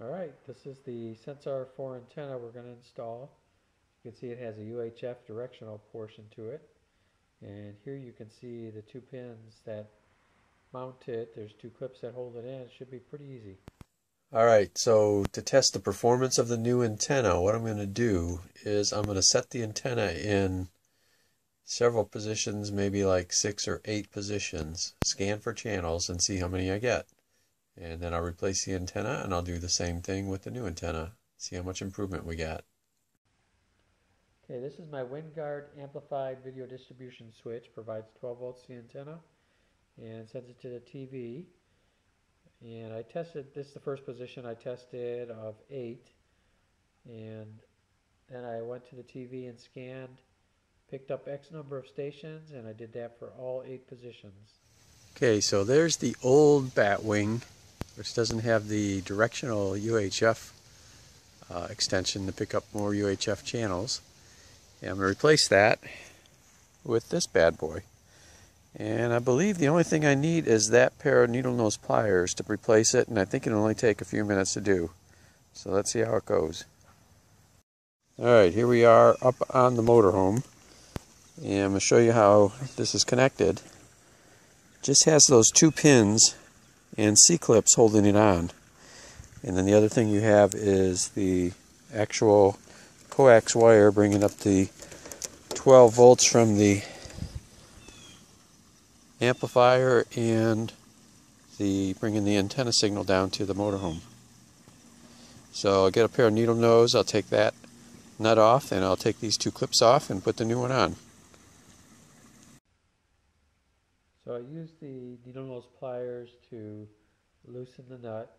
Alright, this is the Sensar IV antenna we're going to install. You can see it has a UHF directional portion to it. And here you can see the two pins that mount it. There's two clips that hold it in. It should be pretty easy. Alright, so to test the performance of the new antenna, what I'm going to do is I'm going to set the antenna in several positions, maybe like 6 or 8 positions, scan for channels and see how many I get. And then I'll replace the antenna and I'll do the same thing with the new antenna, see how much improvement we got. Okay, this is my Winegard amplified video distribution switch. Provides 12 volts to the antenna and sends it to the TV. And I tested, this is the first position I tested of 8. And then I went to the TV and scanned, picked up X number of stations, and I did that for all 8 positions. Okay, so there's the old Batwing, which doesn't have the directional UHF extension to pick up more UHF channels. And I'm going to replace that with this bad boy. And I believe the only thing I need is that pair of needle nose pliers to replace it, and I think it'll only take a few minutes to do. So let's see how it goes. Alright, here we are up on the motorhome, and I'm going to show you how this is connected. It just has those 2 pins and C-clips holding it on. And then the other thing you have is the actual coax wire bringing up the 12 volts from the amplifier and bringing the antenna signal down to the motorhome. So I'll get a pair of needle nose, I'll take that nut off, and I'll take these 2 clips off and put the new one on. So I used the needle nose pliers to loosen the nut.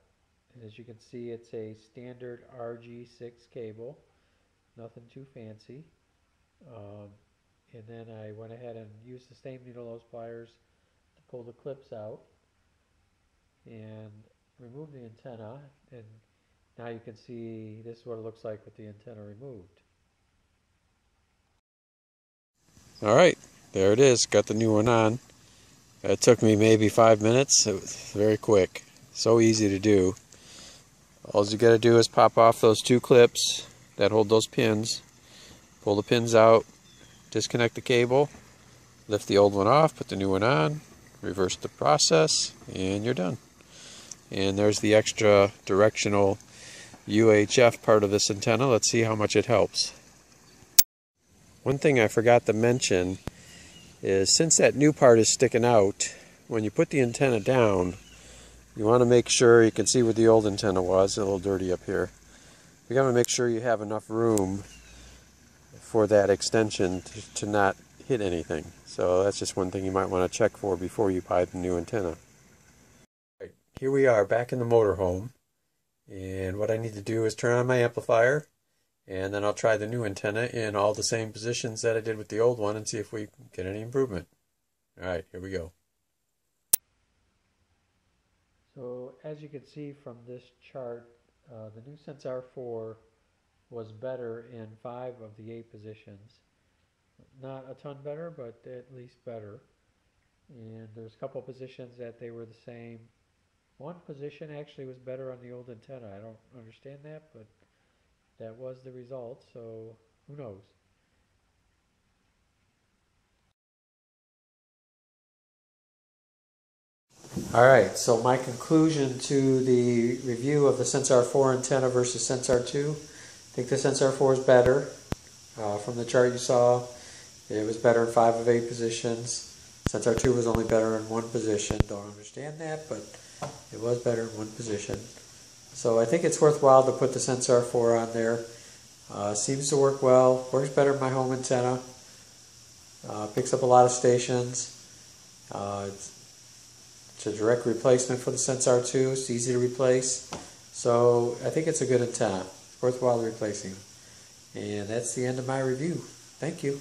And as you can see, it's a standard RG6 cable, nothing too fancy. And then I went ahead and used the same needle nose pliers to pull the clips out and remove the antenna. And now you can see this is what it looks like with the antenna removed. Alright, there it is, got the new one on. It took me maybe 5 minutes. It was very quick. So easy to do. All you got to do is pop off those 2 clips that hold those pins. Pull the pins out. Disconnect the cable. Lift the old one off. Put the new one on. Reverse the process. And you're done. And there's the extra directional UHF part of this antenna. Let's see how much it helps. One thing I forgot to mention is since that new part is sticking out, when you put the antenna down, you want to make sure, you can see where the old antenna was, a little dirty up here. You got to make sure you have enough room for that extension to not hit anything. So that's just one thing you might want to check for before you buy the new antenna. Right, here we are back in the motorhome, and what I need to do is turn on my amplifier, and then I'll try the new antenna in all the same positions that I did with the old one and see if we get any improvement. Alright, here we go. So as you can see from this chart, the new Sensar IV was better in 5 of the 8 positions. Not a ton better, but at least better. And there's a couple positions that they were the same. One position actually was better on the old antenna. I don't understand that, but that was the result, so who knows? Alright, so my conclusion to the review of the Sensar IV antenna versus Sensar II. I think the Sensar IV is better. From the chart you saw, it was better in 5 of 8 positions. Sensar II was only better in 1 position. Don't understand that, but it was better in 1 position. So I think it's worthwhile to put the Sensar IV on there. Seems to work well. Works better than my home antenna. Picks up a lot of stations. It's a direct replacement for the Sensar II. It's easy to replace. So I think it's a good antenna. It's worthwhile replacing. And that's the end of my review. Thank you.